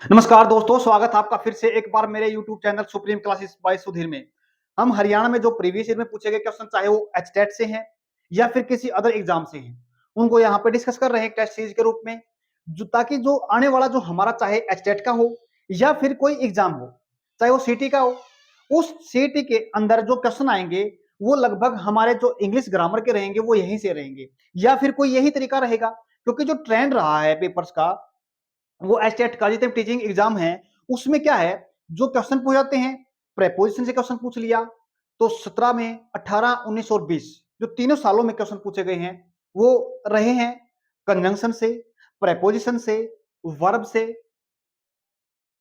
नमस्कार दोस्तों, स्वागत है आपका फिर से एक बार मेरे YouTube channel supreme classes bye Sudhir में। हम हरियाणा में जो प्रीवियस ईयर में पूछे गए क्वेश्चन, चाहे वो एचटेट से हैं या फिर किसी अदर एग्जाम से हैं, उनको यहाँ पे डिस्कस कर रहे हैं टेस्ट सीरीज के रूप में, जो ताकि जो आने वाला जो हमारा चाहे एचटेट का हो या फिर कोई एग्जाम हो, चाहे वो सीटी का हो, उस सीटी के अंदर जो क्वेश्चन आएंगे वो लगभग हमारे जो इंग्लिश ग्रामर के रहेंगे वो यहीं से रहेंगे, या फिर कोई यही तरीका रहेगा। क्योंकि जो ट्रेंड रहा है पेपर्स का, वो एचटेट का जितने टीचिंग एग्जाम है उसमें क्या है, जो क्वेश्चन पूछ जाते हैं, प्रेपोजिशन से क्वेश्चन पूछ लिया तो 17 में 18 19 और 20 जो तीनों सालों में क्वेश्चन पूछे गए हैं वो रहे हैं कंजंक्शन से, प्रेपोजिशन से, वर्ब से।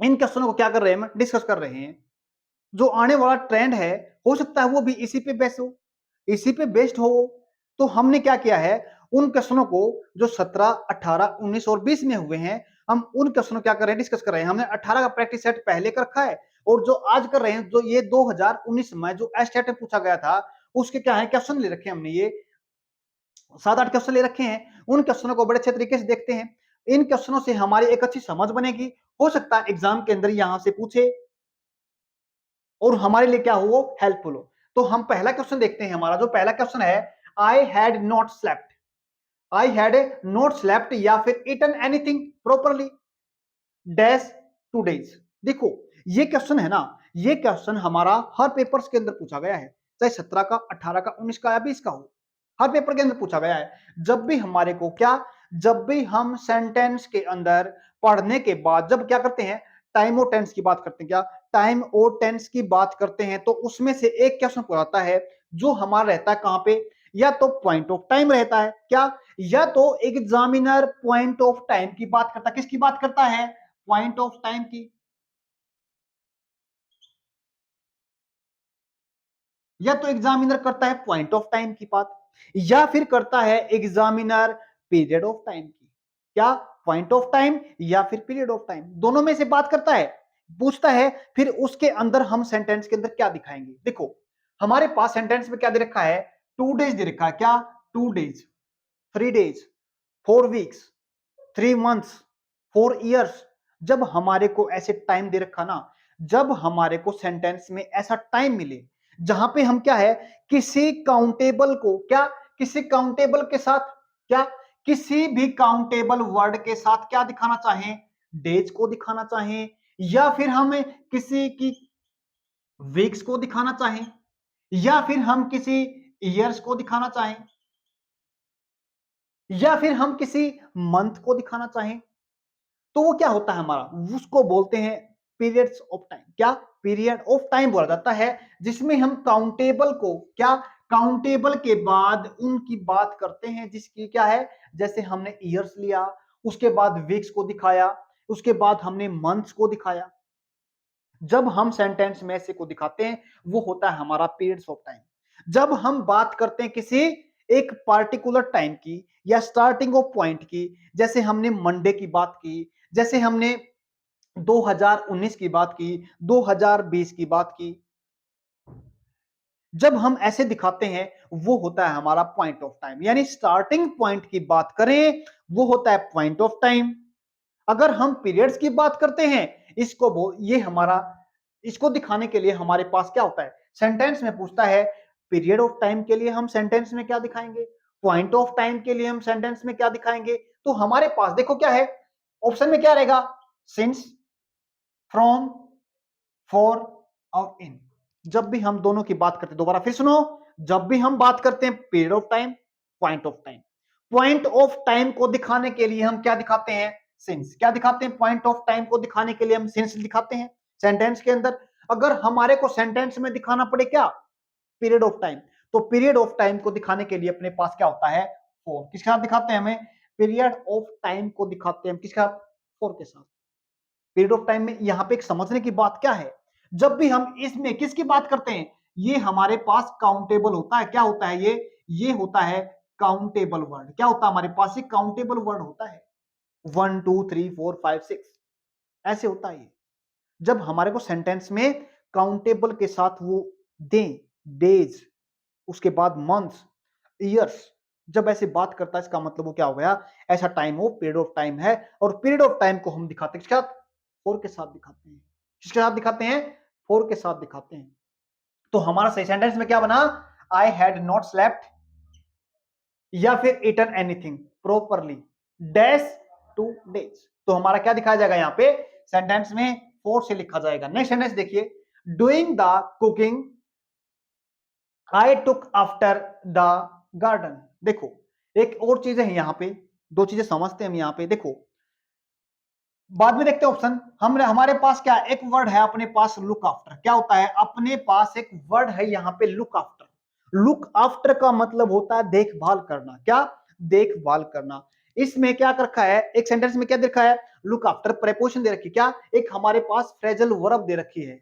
इन क्वेश्चनों को क्या कर रहे हैं, डिस्कस कर रहे हैं। जो आने वाला ट्रेंड है, हो सकता है वो भी इसी पे बेस्ड हो, इसी पे बेस्ड हो। तो हमने क्या किया है, उन क्वेश्चनों को जो 17 18 19 और 20 में हुए हैं, हम उन क्वेश्चनों क्या कर रहे हैं, डिस्कस कर रहे हैं। हमने 18 का प्रैक्टिस सेट पहले कर रखा है, और जो आज कर रहे हैं, जो ये 2019 में जो एस्टेट में पूछा गया था, उसके क्या है क्वेश्चन ले रखे हैं हमने, ये 7-8 क्वेश्चन ले रखे हैं। उन क्वेश्चनों को बड़े अच्छे तरीके से देखते हैं। इन क्वेश्चनों से हमारी एक अच्छी समझ बनेगी। हो सकता है एग्जाम के अंदर यहां से पूछे और हमारे लिए क्या हो, वो हेल्पफुल हो। तो हम पहला क्वेश्चन देखते हैं। हमारा जो पहला क्वेश्चन है, I had not slept, I had not slept या फिर eaten anything properly dash 2 days। देखो ये क्वेश्चन है ना, ये क्वेश्चन हमारा हर पेपर्स के अंदर पूछा गया है, चाहे 17 का 18 का 19 का या 20 का हो, हर पेपर के अंदर पूछा गया है। जब भी हमारे को क्या, जब भी हम सेंटेंस के अंदर पढ़ने के बाद जब क्या करते हैं, टाइम और टेंस की बात करते हैं, क्या टाइम और टेंस की बात करते हैं, तो उसमें से एक क्वेश्चन पूछाता है जो हमारा रहता है कहां पे, या तो पॉइंट ऑफ टाइम रहता है क्या, या तो एग्जामिनर पॉइंट ऑफ टाइम की बात करता है। किसकी बात करता है, पॉइंट ऑफ टाइम की। या तो एग्जामिनर करता है पॉइंट ऑफ टाइम की बात, या फिर करता है एग्जामिनर पीरियड ऑफ टाइम की। क्या, पॉइंट ऑफ टाइम या फिर पीरियड ऑफ टाइम, दोनों में से बात करता है, पूछता है। फिर उसके अंदर हम सेंटेंस के अंदर क्या दिखाएंगे। देखो हमारे पास सेंटेंस में क्या दे रखा है, 2 days दे रखा है। क्या, 2 days, 3 days, 4 weeks, 3 months, 4 years। जब हमारे को ऐसे टाइम दे रखा ना, जब हमारे को सेंटेंस में ऐसा टाइम मिले जहां पे हम क्या है, किसी काउंटेबल को क्या, किसी काउंटेबल के साथ क्या, किसी भी काउंटेबल वर्ड के साथ क्या दिखाना चाहें, डेज को दिखाना चाहें, या फिर हमें किसी की वीक्स को दिखाना चाहें, या फिर हम किसी ईयर्स को दिखाना चाहें, या फिर हम किसी मंथ को दिखाना चाहें, तो वो क्या होता है हमारा, उसको बोलते हैं पीरियड्स ऑफ टाइम। क्या, पीरियड ऑफ टाइम बोला जाता है, जिसमें हम काउंटेबल को क्या, काउंटेबल के बाद उनकी बात करते हैं जिसकी क्या है, जैसे हमने ईयर्स लिया, उसके बाद वीक्स को दिखाया, उसके बाद हमने मंथ्स को दिखाया। जब हम सेंटेंस में से को दिखाते हैं, वो होता है हमारा पीरियड्स ऑफ टाइम। जब हम बात करते हैं किसी एक पार्टिकुलर टाइम की या स्टार्टिंग ऑफ पॉइंट की, जैसे हमने मंडे की बात की, जैसे हमने 2019 की बात की, 2020 की बात की, जब हम ऐसे दिखाते हैं, वो होता है हमारा पॉइंट ऑफ टाइम। यानी स्टार्टिंग पॉइंट की बात करें, वो होता है पॉइंट ऑफ टाइम। अगर हम पीरियड्स की बात करते हैं, ये हमारा, इसको दिखाने के लिए हमारे पास क्या होता है, सेंटेंस में पूछता है पीरियड ऑफ टाइम के लिए हम सेंटेंस में क्या दिखाएंगे, पॉइंट ऑफ टाइम के लिए हम सेंटेंस में क्या दिखाएंगे। तो हमारे पास देखो क्या है, ऑप्शन में क्या रहेगा, सिंस, फ्रॉम, फॉर और इन। जब भी हम दोनों की बात करते हैं, दोबारा फिर सुनो, जब भी हम बात करते हैं period of time, point of time, point of time को दिखाने के लिए हम क्या दिखाते हैं, सिंस। क्या दिखाते हैं, पॉइंट ऑफ टाइम को दिखाने के लिए हम सिंस दिखाते हैं सेंटेंस के अंदर। अगर हमारे को सेंटेंस में दिखाना पड़े क्या, पीरियड ऑफ टाइम, तो पीरियड ऑफ टाइम को दिखाने के लिए अपने पास क्या होता है, फोर। किसके साथ दिखाते हैं, हमें पीरियड ऑफ टाइम को दिखाते हैं किसके साथ, फोर के साथ। पीरियड ऑफ टाइम में यहां पे एक समझने की बात क्या है, जब भी हम इसमें किसकी बात करते हैं, ये हमारे पास काउंटेबल होता है। क्या होता है ये होता है काउंटेबल वर्ड। क्या होता है हमारे पास, ये काउंटेबल वर्ड होता है। 1 2 3 4 5 6 ऐसे होता है ये। जब हमारे को सेंटेंस में काउंटेबल के साथ वो दें, डेज, उसके बाद मंथ्स, ईयर्स, जब ऐसे बात करता है, इसका मतलब वो क्या हो गया, ऐसा टाइम हो, पीरियड ऑफ टाइम है। और पीरियड ऑफ टाइम को हम दिखाते हैं फोर के साथ दिखाते हैं। किसके साथ दिखाते हैं? फोर के साथ दिखाते हैं। तो हमारा सही सेंटेंस में क्या बना? आई हैड नॉट स्लेप्ट या फिर eaten anything properly dash 2 days। तो हमारा क्या दिखाया जाएगा यहाँ पे सेंटेंस में? फोर से लिखा जाएगा। नेक्स्ट सेंटेंस देखिए, doing the cooking I took after the garden. देखो एक और चीज है यहाँ पे, दो चीजें समझते हैं हम यहाँ पे। देखो बाद में देखते हैं ऑप्शन। हम हमारे पास क्या एक वर्ड है अपने पास, लुक आफ्टर। क्या होता है अपने पास एक वर्ड है यहाँ पे, लुक आफ्टर। लुक आफ्टर का मतलब होता है देखभाल करना। क्या? देखभाल करना। इसमें क्या कर रखा है, एक सेंटेंस में क्या देखा है? लुक आफ्टर प्रेपोजिशन दे रखी है। क्या? एक हमारे पास फ्रेजल वर्ब दे रखी है।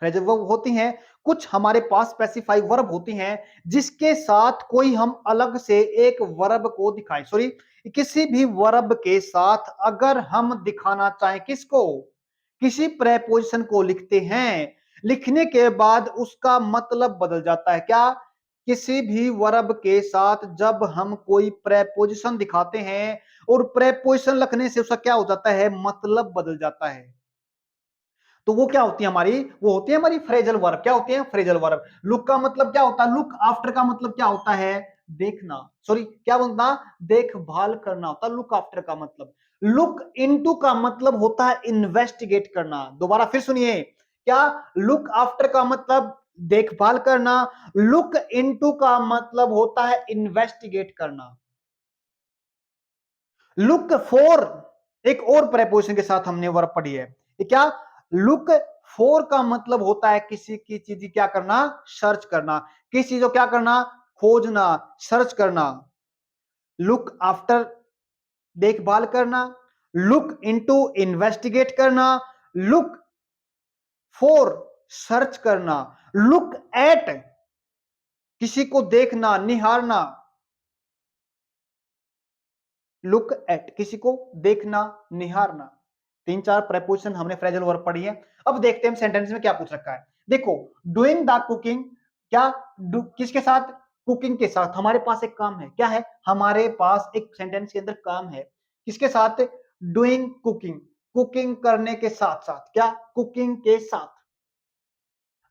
फ्रेजल वर्ब होती हैं कुछ हमारे पास, स्पेसिफाई वर्ब होती हैं जिसके साथ कोई हम अलग से एक वर्ब को दिखाएं। सॉरी, किसी भी वर्ब के साथ अगर हम दिखाना चाहें किसको, किसी प्रेपोजिशन को लिखते हैं, लिखने के बाद उसका मतलब बदल जाता है। क्या? किसी भी वर्ब के साथ जब हम कोई प्रेपोजिशन दिखाते हैं और प्रेपोजिशन लिखने से उसका क्या हो जाता है? मतलब बदल जाता है। तो वो क्या होती है हमारी? वो होती है हमारी फ्रेजल वर्ब। क्या होती है? Phrasal verb. लुक का मतलब क्या होता है? लुक आफ्टर का मतलब क्या होता है? देखना। सॉरी क्या बोलना? देखभाल करना होता है लुक आफ्टर का मतलब। लुक इनटू का मतलब होता है इन्वेस्टिगेट करना। दोबारा फिर सुनिए, क्या? लुक आफ्टर का मतलब देखभाल करना, लुक इनटू का मतलब होता है इन्वेस्टिगेट करना। लुक फॉर एक और प्रेपोजिशन के साथ हमने वर्ब पढ़ी है। ये क्या? लुक फॉर का मतलब होता है किसी की चीज की क्या करना? सर्च करना। किसी चीज को क्या करना? खोजना, सर्च करना। लुक आफ्टर देखभाल करना, लुक इनटू इन्वेस्टिगेट करना, लुक फॉर सर्च करना, लुक एट किसी को देखना, निहारना। लुक एट किसी को देखना, निहारना। तीन चार प्रेपोजिशन हमने फ्रेजल वर्ब पढ़ी है। अब देखते हैं हम सेंटेंस में क्या पूछ रखा है। देखो डूइंग द कुकिंग, क्या? किसके साथ? कुकिंग के साथ। हमारे पास एक काम है। क्या है हमारे पास? एक सेंटेंस के अंदर काम है। किसके साथ? डूइंग कुकिंग, कुकिंग करने के साथ साथ। क्या? कुकिंग के साथ।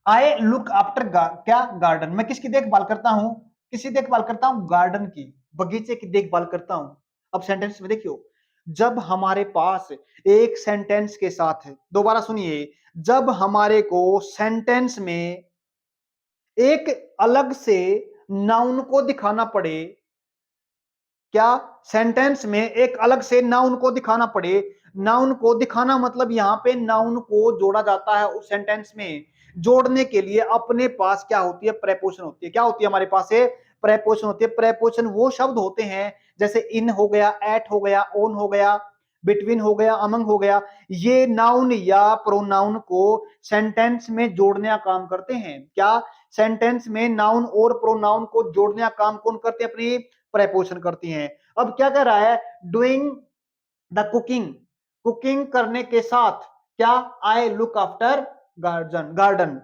आई लुक आफ्टर क्या? गार्डन। मैं किसकी देखभाल करता हूं? किसी देखभाल करता हूं? गार्डन की, बगीचे की देखभाल करता हूं। अब सेंटेंस में देखियो, जब हमारे पास एक सेंटेंस के साथ है, दोबारा सुनिए, जब हमारे को सेंटेंस में एक अलग से नाउन को दिखाना पड़े, क्या? सेंटेंस में एक अलग से नाउन को दिखाना पड़े। नाउन को दिखाना मतलब यहां पे नाउन को जोड़ा जाता है उस सेंटेंस में। जोड़ने के लिए अपने पास क्या होती है? प्रेपोजिशन होती है। क्या होती है हमारे पास? प्रेपोजिशन होती है। प्रेपोजिशन वो शब्द होते हैं जैसे इन हो गया, एट हो गया, ओन हो गया, बिटवीन हो गया, अमंग हो गया। ये नाउन या प्रोनाउन को सेंटेंस में जोड़ने का काम करते हैं। क्या? सेंटेंस में नाउन और प्रोनाउन को जोड़ने का काम कौन करते हैं? अपनी प्रेपोजिशन करती हैं। अब क्या कर रहा है? डूइंग द कुकिंग, कुकिंग करने के साथ क्या? I look after garden.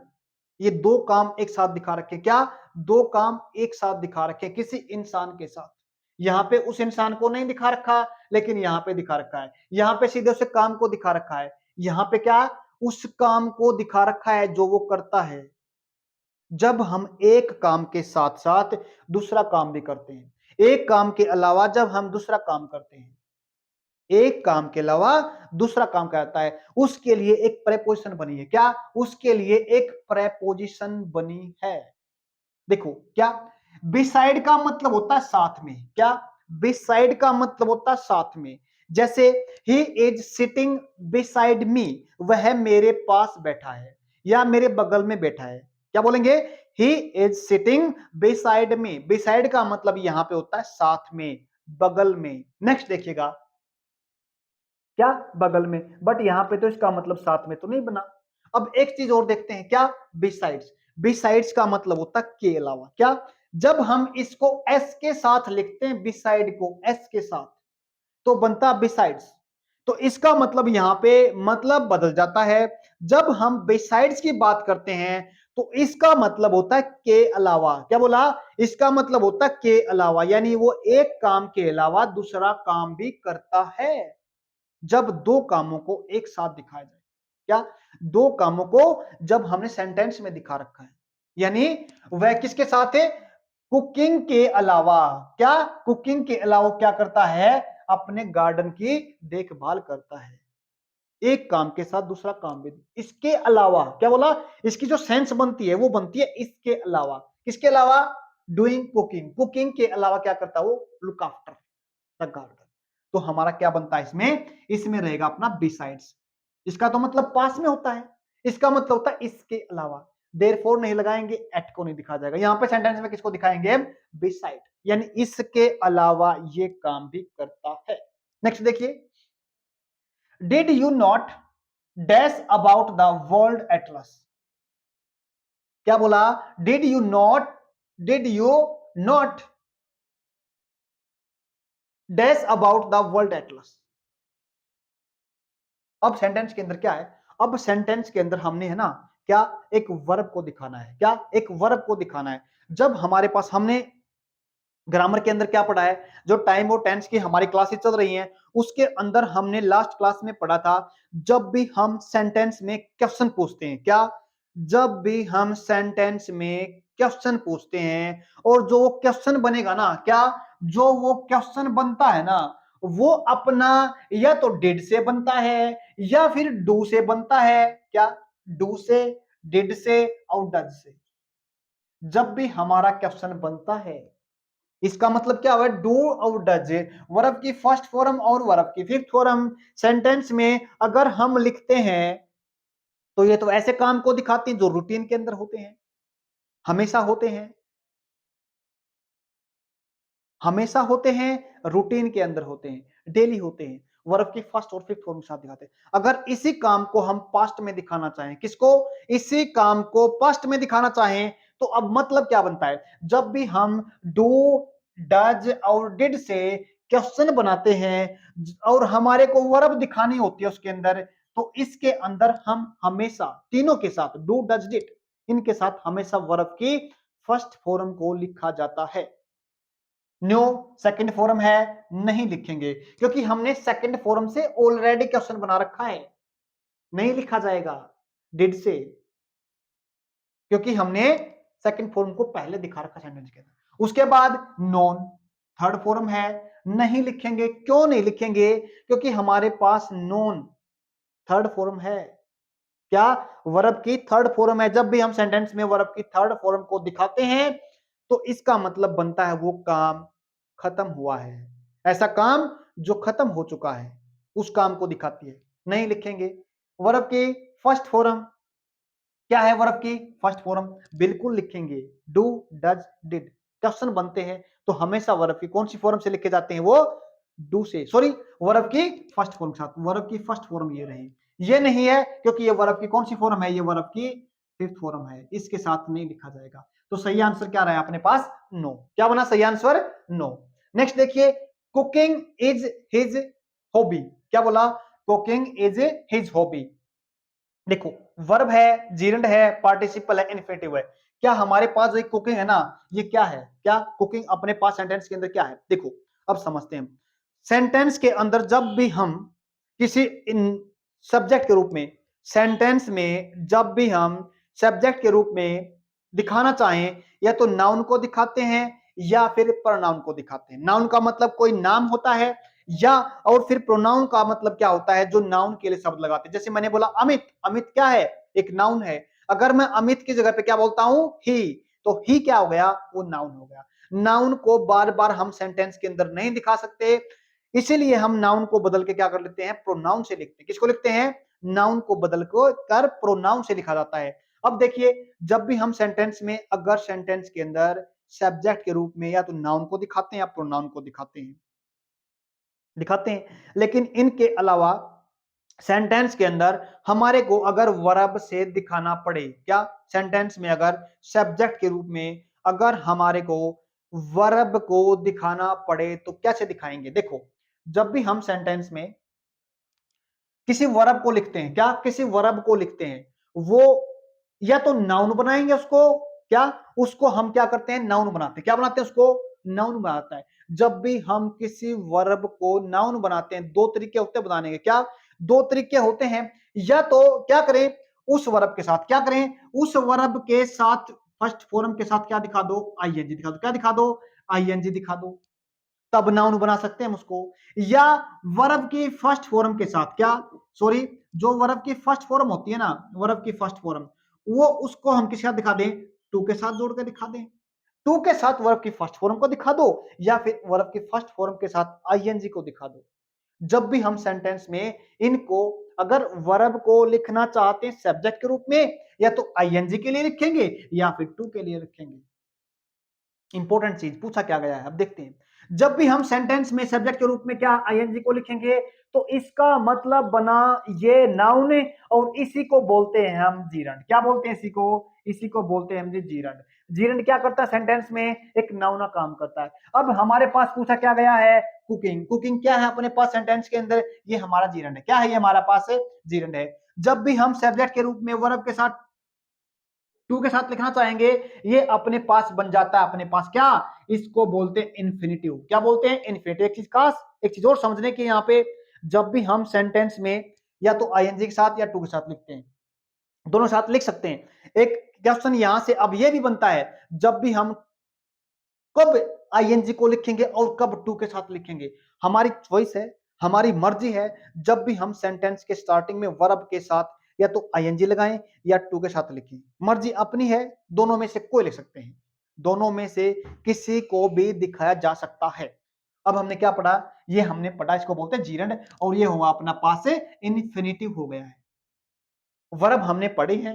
ये दो काम एक साथ दिखा रखे। क्या? दो काम एक साथ दिखा रखे किसी इंसान के साथ। यहां पे उस इंसान को नहीं दिखा रखा, लेकिन यहां पे दिखा रखा है। यहां पे सीधे उस काम को दिखा रखा है, यहां पे क्या? उस काम को दिखा रखा है जो वो करता है। जब हम एक काम के साथ साथ दूसरा काम भी करते हैं, एक काम के अलावा जब हम दूसरा काम करते हैं, एक काम के अलावा दूसरा काम करता है, उसके लिए एक प्रेपोजिशन बनी है। क्या? उसके लिए एक प्रेपोजिशन बनी है। देखो क्या? बिसाइड का मतलब होता है साथ में। क्या? बिसाइड का मतलब होता है साथ में। जैसे he is sitting beside me, वह मेरे पास बैठा है या मेरे बगल में बैठा है। क्या बोलेंगे? He is sitting beside me. Beside का मतलब यहां पे होता है साथ में, बगल में। नेक्स्ट देखिएगा, क्या? बगल में, बट यहां पे तो इसका मतलब साथ में तो नहीं बना। अब एक चीज और देखते हैं, क्या? बिसाइड्स। बिसाइड्स का मतलब होता है के अलावा। क्या? जब हम इसको एस के साथ लिखते हैं, बिसाइड को एस के साथ, तो बनता बिसाइड्स। तो इसका मतलब यहां पे मतलब बदल जाता है। जब हम बिसाइड्स की बात करते हैं तो इसका मतलब होता है के अलावा। क्या बोला? इसका मतलब होता है के अलावा, यानी वो एक काम के अलावा दूसरा काम भी करता है। जब दो कामों को एक साथ दिखाया जाए। क्या? दो कामों को जब हमने सेंटेंस में दिखा रखा है, यानी वह किसके साथ है? कुकिंग के अलावा। क्या? कुकिंग के अलावा क्या करता है? अपने गार्डन की देखभाल करता है। एक काम के साथ दूसरा काम भी। इसके अलावा क्या बोला? इसकी जो सेंस बनती है वो बनती है इसके अलावा। किसके अलावा? Doing cooking. कुकिंग के अलावा क्या करता है वो? Look after the garden. तो हमारा क्या बनता है इसमें? इसमें रहेगा अपना बिसाइड्स। इसका तो मतलब पास में होता है, इसका मतलब होता है इसके अलावा। देयरफॉर नहीं लगाएंगे, एट को नहीं दिखा जाएगा। यहां पे सेंटेंस में किसको दिखाएंगे? बिसाइड, यानी इसके अलावा ये काम भी करता है। नेक्स्ट देखिए, did you not dash about the world Atlas. क्या बोला? Did you not dash about the world Atlas. अब सेंटेंस के अंदर क्या है? अब सेंटेंस के अंदर हमने है ना क्या, एक वर्ब को दिखाना है। क्या? एक वर्ब को दिखाना है। जब हमारे पास, हमने ग्रामर के अंदर क्या पढ़ा है? जो टाइम और टेंस की हमारी क्लासेस चल रही हैं उसके अंदर हमने लास्ट क्लास में पढ़ा था, जब भी हम सेंटेंस में क्वेश्चन पूछते हैं। क्या? जब भी हम सेंटेंस में क्वेश्चन पूछते हैं और जो क्वेश्चन बनेगा ना, क्या, जो वो क्वेश्चन बनता है ना, वो अपना या तो डिड से बनता है या फिर डू से बनता है। क्या? डू से, डिड से और डज से। जब भी हमारा क्वेश्चन बनता है, इसका मतलब क्या हुआ? डू और डज, वर्ब की फर्स्ट फॉर्म और वर्ब की फिफ्थ फॉर्म सेंटेंस में अगर हम लिखते हैं तो ये तो ऐसे काम को दिखाती हैं जो रूटीन के अंदर होते हैं, हमेशा होते हैं, हमेशा होते हैं, रूटीन के अंदर होते हैं, डेली होते हैं। वर्ब की फर्स्ट और फिफ्थ फॉर्म के साथ दिखाते हैं। अगर इसी काम को हम पास्ट में दिखाना चाहें, किसको? इसी काम को पास्ट में दिखाना चाहें, तो अब मतलब क्या बनता है? जब भी हम डू, डज और डिड से क्वेश्चन बनाते हैं और हमारे को वर्ब दिखानी होती है उसके अंदर, तो इसके अंदर हम हमेशा तीनों के साथ, डू, डज, डिड, इनके साथ हमेशा वर्ब की फर्स्ट फॉर्म को लिखा जाता है। न्यू सेकंड फॉर्म है, नहीं लिखेंगे, क्योंकि हमने सेकंड फॉर्म से ऑलरेडी क्वेश्चन बना रखा है, नहीं लिखा जाएगा डिड से, क्योंकि हमने सेकंड फॉर्म को पहले दिखा रखा सेंटेंस के अंदर। उसके बाद नॉन, थर्ड फॉर्म है, नहीं लिखेंगे। क्यों नहीं लिखेंगे? क्योंकि हमारे पास नॉन थर्ड फॉर्म है। क्या? वर्ब की थर्ड फॉर्म है। जब भी हम सेंटेंस में वर्ब की थर्ड फॉर्म को दिखाते हैं तो इसका मतलब बनता है वो काम खत्म हुआ है। ऐसा काम जो खत्म हो चुका है उस काम को दिखाती है, नहीं लिखेंगे। वर्ब की फर्स्ट फॉर्म क्या है? वर्ब की फर्स्ट फॉर्म बिल्कुल लिखेंगे, डू, डज, डिड। क्वेश्चन बनते हैं तो हमेशा वर्ब की कौन सी फॉर्म से लिखे जाते हैं? वो डू से, सॉरी, वर्ब की फर्स्ट फॉर्म के साथ। वर्ब की फर्स्ट फॉर्म ये रही, ये नहीं है क्योंकि ये वर्ब की कौन सी फॉर्म है? ये वर्ब की फिफ्थ फॉर्म है, इसके साथ नहीं लिखा जाएगा। तो सही आंसर क्या रहा है अपने पास? नो। क्या बना सही आंसर? नो। नेक्स्ट देखिए, कुकिंग इज हिज हॉबी। क्या बोला? Cooking is his hobby. देखो, वर्ब है, जीरंड है, पार्टिसिपल है, इन्फिनेटिव है। क्या हमारे पास जो एक कुकिंग है ना, ये क्या है? क्या कुकिंग अपने पास सेंटेंस के अंदर क्या है? देखो, अब समझते हैं। सेंटेंस के अंदर जब भी हम किसी सब्जेक्ट के रूप में, सेंटेंस में जब भी हम सब्जेक्ट के रूप में दिखाना चाहें, या तो नाउन को दिखाते हैं या फिर प्रोनाउन को दिखाते हैं। नाउन का मतलब कोई नाम होता है, या और फिर प्रोनाउन का मतलब क्या होता है? जो नाउन के लिए शब्द लगाते हैं। जैसे मैंने बोला अमित, अमित क्या है? एक नाउन है। अगर मैं अमित की जगह पे क्या बोलता हूं? ही, तो ही क्या हो गया? वो नाउन हो गया। नाउन को बार बार हम सेंटेंस के अंदर नहीं दिखा सकते, इसीलिए हम नाउन को बदल के क्या कर लेते हैं? प्रोनाउन से लिखते हैं। किसको लिखते हैं? नाउन को बदल कर प्रोनाउन से लिखा जाता है। अब देखिए, जब भी हम सेंटेंस में, अगर सेंटेंस के अंदर सब्जेक्ट के रूप में या तो नाउन को दिखाते हैं या प्रोनाउन को दिखाते हैं, लेकिन इनके अलावा सेंटेंस के अंदर हमारे को अगर वर्ब से दिखाना पड़े, क्या? सेंटेंस में अगर सब्जेक्ट के रूप में अगर हमारे को वर्ब को दिखाना पड़े तो कैसे दिखाएंगे? देखो, जब भी हम सेंटेंस में किसी वर्ब को लिखते हैं, क्या? किसी वर्ब को लिखते हैं, वो या तो नाउन बनाएंगे उसको, क्या? उसको हम क्या करते हैं? नाउन बनाते हैं। क्या बनाते हैं? उसको नाउन बनाता है। जब भी हम किसी वर्ब को नाउन बनाते हैं, दो तरीके होते हैं बनाने के। क्या दो तरीके होते हैं? या तो क्या करें, उस वर्ब के साथ क्या करें, उस वर्ब के साथ फर्स्ट फॉर्म के साथ क्या दिखा दो, आईएनजी दिखा दो। क्या दिखा दो? आईएनजी दिखा दो, तब नाउन बना सकते हैं हम उसको। या वर्ब की फर्स्ट फॉर्म के साथ क्या, सॉरी, जो वर्ब की फर्स्ट फॉर्म होती है ना, वर्ब की फर्स्ट फॉर्म, वो उसको हम किसके साथ दिखा दें, टू के साथ जोड़ के दिखा दें। टू के साथ वर्ब की फर्स्ट फॉर्म को दिखा दो, या फिर वर्ब की फर्स्ट फॉर्म के साथ आईएनजी को दिखा दो। जब भी हम सेंटेंस में इनको, अगर वर्ब को लिखना चाहते हैं सब्जेक्ट के रूप में, या तो आईएनजी के लिए लिखेंगे या फिर टू के लिए लिखेंगे। इंपॉर्टेंट चीज पूछा क्या गया है, अब देखते हैं। जब भी हम सेंटेंस में सब्जेक्ट के रूप में क्या आईएनजी को लिखेंगे, तो इसका मतलब बना ये नाउन है, और इसी को बोलते हैं हम जीरंड। क्या बोलते हैं इसी को? इसी को बोलते हैं हम जी जीरंड। जीरंड क्या करता है सेंटेंस में? एक नाउन का काम करता है। अब हमारे पास पूछा क्या गया है, कुकिंग। कुकिंग क्या है अपने पास सेंटेंस के अंदर? ये हमारा जीरंड है। क्या है ये हमारा पास? जीरंड है। जब भी हम सब्जेक्ट के रूप में वर्ब के साथ टू के साथ लिखना चाहेंगे, ये अपने पास बन जाता है अपने पास क्या, इसको बोलते हैं इन्फिनिटिव। क्या बोलते हैं? इन्फिनिटिव। एक चीज और समझने की यहाँ पे, जब भी हम सेंटेंस में या तो आईएनजी के साथ या टू के साथ लिखते हैं, दोनों साथ लिख सकते हैं। एक क्वेश्चन यहां से अब ये भी बनता है, जब भी हम कब आईएनजी को लिखेंगे और कब टू के साथ लिखेंगे, हमारी चॉइस है, हमारी मर्जी है। जब भी हम सेंटेंस के स्टार्टिंग में वर्ब के साथ या तो आईएनजी लगाएं या टू के साथ लिखें, मर्जी अपनी है, दोनों में से कोई लिख सकते हैं, दोनों में से किसी को भी दिखाया जा सकता है। अब हमने क्या पढ़ा? ये हमने पढ़ा, इसको बोलते हैं जीरंड, और ये हुआ अपना पास से इन्फिनिटिव हो गया है। वर्ब हमने पढ़ी है,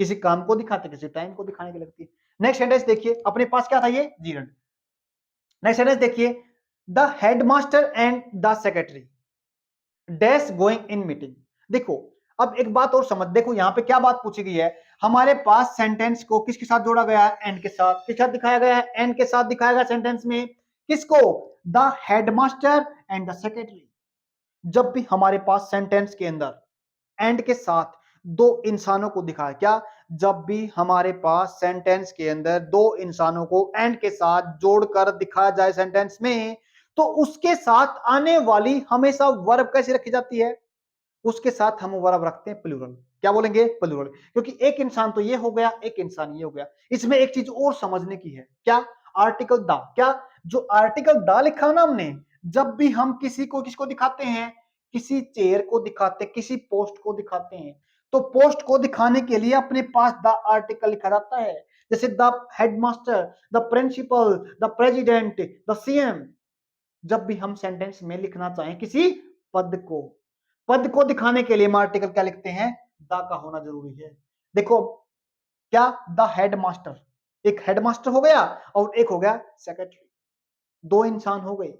किसी काम को दिखाते, किसी टाइम को दिखाने के लगती है। नेक्स्ट सेंटेंस देखिए, अपने पास क्या था, ये जीरंड। नेक्स्ट सेंटेंस देखिए, the headmaster and the secretary dash going in meeting. देखो, अब एक बात और समझ, देखो यहां पे क्या बात पूछी गई है, हमारे पास सेंटेंस को किसके साथ जोड़ा गया है? एंड के साथ। किसके साथ दिखाया गया है? एंड के साथ दिखाया गया सेंटेंस में। किसको? The headmaster and the secretary. जब भी हमारे पास सेंटेंस के अंदर एंड के साथ दो इंसानों को दिखाया, क्या, जब भी हमारे पास सेंटेंस के अंदर दो इंसानों को एंड के साथ जोड़कर दिखाया जाए सेंटेंस में, तो उसके साथ आने वाली हमेशा वर्ब कैसी रखी जाती है? उसके साथ हम वर्ब रखते हैं प्लूरल। क्या बोलेंगे? प्लूरल। क्योंकि एक इंसान तो ये हो गया, एक इंसान ये हो गया। इसमें एक चीज और समझने की है, क्या? Article the. क्या? जो आर्टिकल द लिखा ना हमने, जब भी हम किसी को किसको दिखाते हैं, किसी चेयर को दिखाते, किसी पोस्ट को दिखाते हैं, तो पोस्ट को दिखाने के लिए अपने पास द आर्टिकल लिखा जाता है। जैसे the headmaster, the principal, the president, the CM. जब भी हम सेंटेंस में लिखना चाहें किसी पद को, पद को दिखाने के लिए हम आर्टिकल क्या लिखते हैं? द का होना जरूरी है। देखो, क्या, द हेडमास्टर, एक हेडमास्टर हो गया और एक हो गया सेक्रेटरी, दो इंसान हो गए।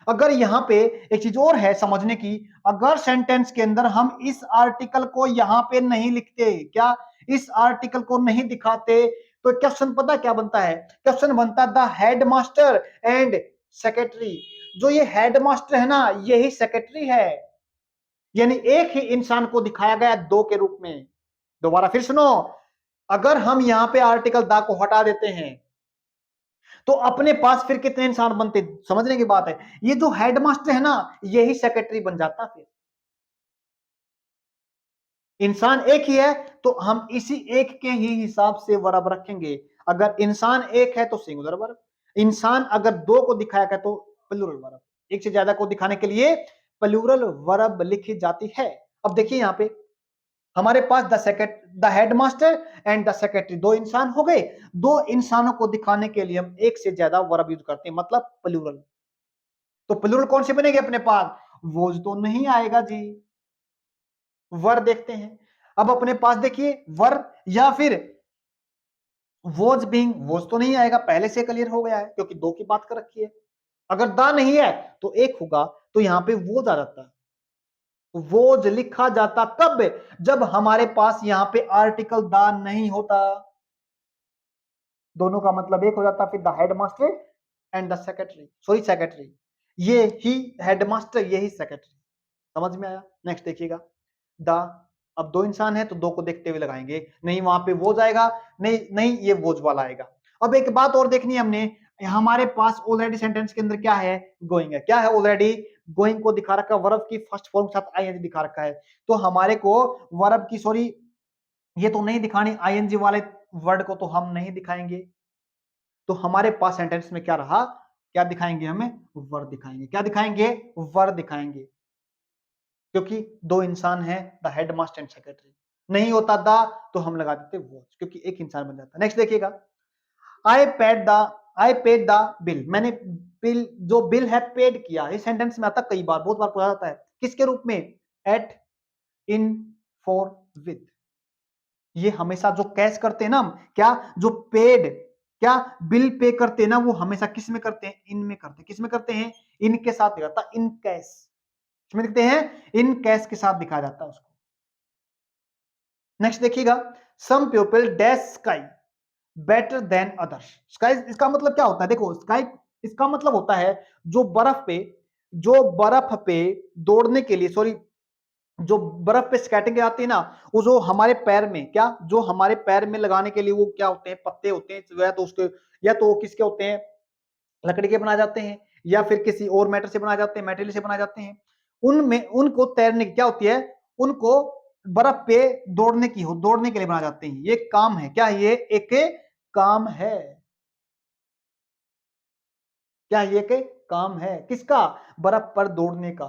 अगर यहां पे एक चीज और है समझने की, अगर सेंटेंस के अंदर हम इस आर्टिकल को यहां पे नहीं लिखते, क्या, इस आर्टिकल को नहीं दिखाते, तो क्वेश्चन पता क्या बनता है? क्वेश्चन बनता द हेडमास्टर एंड सेक्रेटरी। जो ये हेडमास्टर है ना, यही सेक्रेटरी है, यानी एक ही इंसान को दिखाया गया दो के रूप में। दोबारा फिर सुनो, अगर हम यहां पे आर्टिकल दा को हटा देते हैं, तो अपने पास फिर कितने इंसान बनते? समझने की बात है, ये जो हेडमास्टर है ना, यही सेक्रेटरी बन जाता। फिर इंसान एक ही है, तो हम इसी एक के ही हिसाब से वर्ब रखेंगे। अगर इंसान एक है तो सिंगुलर वर्ब, इंसान अगर दो को दिखाया गया तो प्लूरल वर्ब। एक से ज्यादा को दिखाने के लिए प्लूरल वर्ब लिखी जाती है। अब देखिए यहां पे हमारे पास the headmaster and the secretary, दो इंसान हो गए। दो इंसानों को दिखाने के लिए हम एक से ज्यादा वर्ब यूज करते हैं, मतलब प्लूरल। तो प्लूरल कौन से बनेंगे अपने पास? वोज तो नहीं आएगा जी, वर देखते हैं। अब अपने पास देखिए वर या फिर वोज बीइंग, वोज तो नहीं आएगा, पहले से क्लियर हो गया है क्योंकि दो की बात कर रखी है। अगर दा नहीं है तो एक होगा, तो यहां पे वोज आ जाता है। वोज लिखा जाता कब? जब हमारे पास यहां पे आर्टिकल दा नहीं होता। दोनों का मतलब एक हो जाता, फिर the headmaster and the secretary, sorry secretary, ये ही हेडमास्टर, यही सेक्रेटरी। समझ में आया? नेक्स्ट देखिएगा, द, अब दो इंसान है तो दो को देखते हुए लगाएंगे, नहीं वहां पे वो जाएगा, नहीं नहीं ये वोज वाला आएगा। अब एक बात और देखनी है हमने, हमारे पास ऑलरेडी सेंटेंस के अंदर क्या है, गोइंग है। क्या है, ऑलरेडी गोइंग को दिखा रखा है, वर्ब की फर्स्ट फॉर्म के साथ आईएनजी दिखा रखा है। तो हमारे को वर्ब की, सॉरी ये तो नहीं दिखानी, आईएनजी वाले वर्ड को तो हम नहीं दिखाएंगे। तो हमारे पास सेंटेंस में क्या रहा, क्या दिखाएंगे, हमें वर्ड दिखाएंगे। क्या दिखाएंगे, वर्ड दिखाएंगे, क्योंकि दो इंसान हैं, द हेडमास्टर एंड सेक्रेटरी। नहीं होता द तो हम लगा देते वॉच, क्योंकि एक इंसान बन जाता। नेक्स्ट देखिएगा, I paid the, I paid the bill, मैंने बिल, जो बिल है पेड किया। इस सेंटेंस में आता कई बार, बहुत बार पूछा जाता है, किसके रूप में, एट, इन, फॉर, विद। ये हमेशा जो कैश करते हैं ना हम, क्या जो पेड, क्या बिल पे करते हैं ना, वो हमेशा किस में करते हैं, इन में करते हैं। किस में करते हैं, इन के साथ दिखाता है, इन कैश। इसमें लिखते हैं इन कैश के साथ दिखाया जाता है उसको। नेक्स्ट देखिएगा, some people dash sky better than others. Sky, इसका मतलब क्या होता है, देखो स्काई इसका मतलब होता है जो बर्फ पे, जो बर्फ पे दौड़ने के लिए, सॉरी जो बर्फ पे स्केटिंग आती है ना, वो जो हमारे पैर में, क्या जो हमारे पैर में लगाने के लिए वो क्या होते हैं, पत्ते होते हैं, या तो उसके, या तो किसके होते हैं, लकड़ी के बनाए जाते हैं, या फिर किसी और मैटर से बनाए जाते हैं, मेटेरियल से बनाए जाते हैं। उनमें उनको तैरने की क्या होती है, उनको बर्फ पे दौड़ने की हो, दौड़ने के लिए बनाए जाते हैं। ये काम है, क्या ये एक काम है, क्या ये एक काम है, किसका, बर्फ पर दौड़ने का,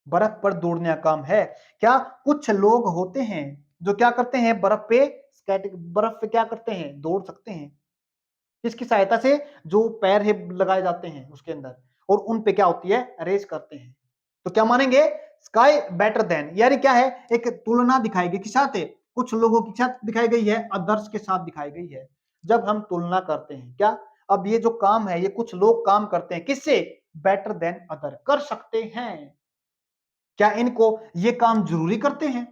बर्फ पर दौड़ने का काम है। क्या कुछ लोग होते हैं जो क्या करते हैं, बर्फ पे बर्फ पे क्या करते हैं, दौड़ सकते हैं, किसकी सहायता से, जो पैर है लगाए जाते हैं उसके अंदर, और उन पे क्या होती है, रेस करते हैं। तो क्या मानेंगे, स्काई बेटर देन, यानी क्या है, एक तुलना दिखाई गई, किस साथ, कुछ लोगों के साथ दिखाई गई है, अदर्स के साथ दिखाई गई है। जब हम तुलना करते हैं, क्या, अब ये जो काम है, ये कुछ लोग काम करते हैं, किससे, बेटर देन अदर, कर सकते हैं। क्या इनको ये काम जरूरी करते हैं,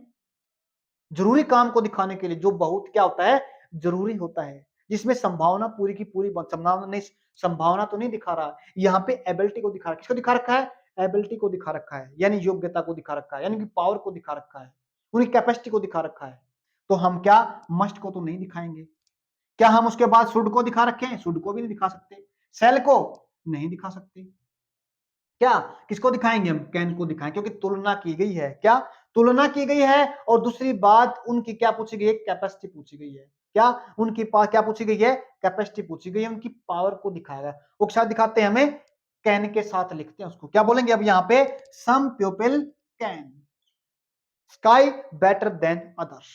जरूरी काम को दिखाने के लिए, जो बहुत क्या होता है, जरूरी होता है, जिसमें संभावना पूरी की पूरी, संभावना नहीं, संभावना तो नहीं दिखा रहा, यहाँ पे एबिलिटी को दिखा रहा है। किसको दिखा रखा है, एबिलिटी को दिखा रखा है, यानी योग्यता को दिखा रखा है, यानी कि पावर को दिखा रखा है, उनकी कैपेसिटी को दिखा रखा है। तो हम क्या, मस्ट को तो नहीं दिखाएंगे। क्या हम उसके बाद शुड को दिखा रखे हैं, शुड को भी नहीं दिखा सकते, सेल को नहीं दिखा सकते। क्या किसको दिखाएंगे, हम कैन को दिखाएंगे, क्योंकि तुलना की गई है। क्या तुलना की गई है, और दूसरी बात उनकी क्या पूछी गई है, कैपेसिटी पूछी गई है। क्या उनकी पास क्या पूछी गई है, कैपेसिटी पूछी गई है, उनकी पावर को दिखाएगा। वो साथ दिखाते हैं हमें, कैन के साथ लिखते हैं उसको। क्या बोलेंगे अब यहाँ पे, some people can ski better than others.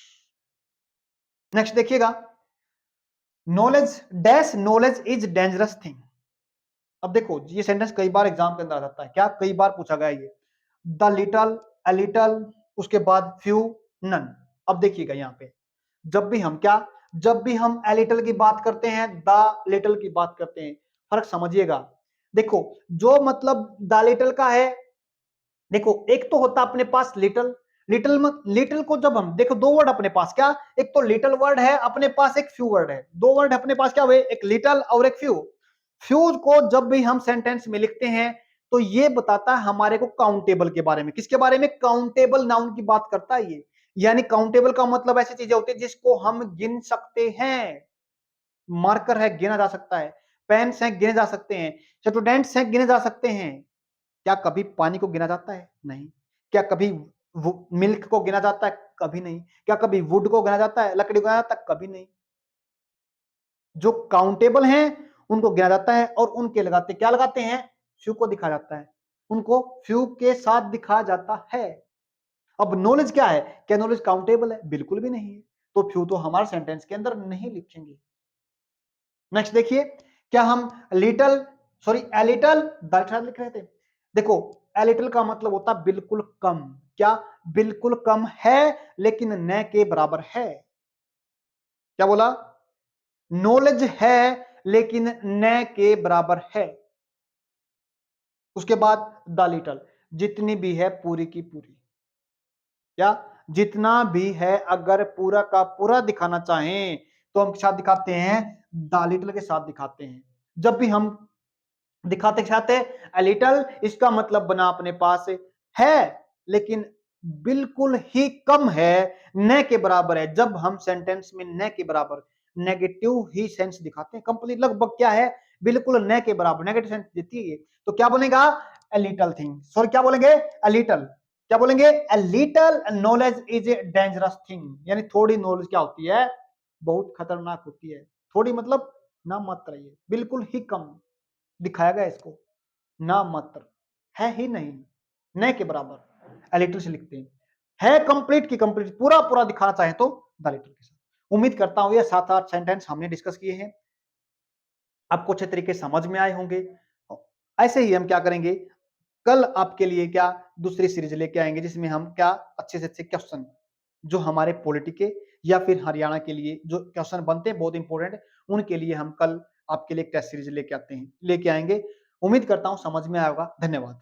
Next देखिएगा, knowledge dash knowledge is dangerous thing. अब देखो ये सेंटेंस कई बार एग्जाम के अंदर आ जाता है, क्या कई बार पूछा गया ये, द लिटल, अ लिटल, उसके बाद फ्यू, नन। अब देखिएगा यहाँ पे, जब भी हम क्या, जब भी हम ए लिटल की बात करते हैं, द लिटल की बात करते हैं, फर्क समझिएगा। देखो जो मतलब द लिटल का है, देखो एक तो होता अपने पास लिटल, लिटल लिटल को जब हम देखो, दो वर्ड अपने पास, क्या एक तो लिटल वर्ड है अपने पास, एक फ्यू वर्ड है, दो वर्ड अपने पास, क्या हुए, एक लिटल और एक फ्यू। फ्यूज को जब भी हम सेंटेंस में लिखते हैं, तो ये बताता है हमारे को काउंटेबल के बारे में। किसके बारे में, काउंटेबल नाउन की बात करता है ये। यानी काउंटेबल का मतलब ऐसी चीजें होती है जिसको हम गिन सकते हैं। मार्कर है, गिना जा सकता है, पेन्स हैं, गिने जा सकते हैं, स्टूडेंट्स हैं, गिने जा सकते हैं। क्या कभी पानी को गिना जाता है, नहीं। क्या कभी मिल्क को गिना जाता है, कभी नहीं। क्या कभी वुड को गिना जाता है, लकड़ी को गिना जाता है, कभी नहीं। जो काउंटेबल हैं उनको गिना जाता है, और उनके लगाते क्या लगाते हैं, फ्यू को दिखा जाता है, उनको फ्यू के साथ दिखाया जाता है। अब नॉलेज क्या है, क्या नॉलेज काउंटेबल है, बिल्कुल भी नहीं है, तो फ्यू तो हमारे सेंटेंस के अंदर नहीं लिखेंगे। नेक्स्ट देखिए, क्या हम little, sorry a little the लिख रहे थे। देखो ए लिटल का मतलब होता बिल्कुल कम, क्या बिल्कुल कम है, लेकिन न के बराबर है। क्या बोला, नॉलेज है लेकिन न के बराबर है। उसके बाद द लिटल, जितनी भी है पूरी की पूरी, क्या जितना भी है, अगर पूरा का पूरा दिखाना चाहें तो हम साथ दिखाते हैं, द लिटल के साथ दिखाते हैं। जब भी हम दिखाते चाहते लिटल, इसका मतलब बना अपने पास है लेकिन बिल्कुल ही कम है, न के बराबर है। जब हम सेंटेंस में न के बराबर नेगेटिव ही सेंस दिखाते हैं। कंप्लीट लगभग क्या है, बिल्कुल न के बराबर नेगेटिव सेंस देती है ये। तो क्या बोलेगा, अ लिटल थिंग, सॉरी क्या बोलेंगे, अ लिटल, क्या बोलेंगे, a little knowledge is a dangerous thing, यानी थोड़ी नॉलेज क्या होती है, बहुत खतरनाक होती है। थोड़ी मतलब ना मात्र, ये बिल्कुल ही कम दिखाया गया इसको, ना मात्र, है ही नहीं, न के बराबर एलिटर से लिखते हैं। है कंप्लीट की कंप्लीट, पूरा पूरा दिखाना चाहे तो द लिटर के साथ। उम्मीद करता हूं ये 7-8 सेंटेंस हमने डिस्कस किए हैं, आपको अच्छे तरीके समझ में आए होंगे। ऐसे ही हम क्या करेंगे, कल आपके लिए क्या दूसरी सीरीज लेके आएंगे, जिसमें हम क्या अच्छे से अच्छे क्वेश्चन जो हमारे पॉलिटी के या फिर हरियाणा के लिए जो क्वेश्चन बनते हैं बहुत इंपॉर्टेंट, उनके लिए हम कल आपके लिए टेस्ट सीरीज लेके आएंगे। उम्मीद करता हूं समझ में आएगा। धन्यवाद।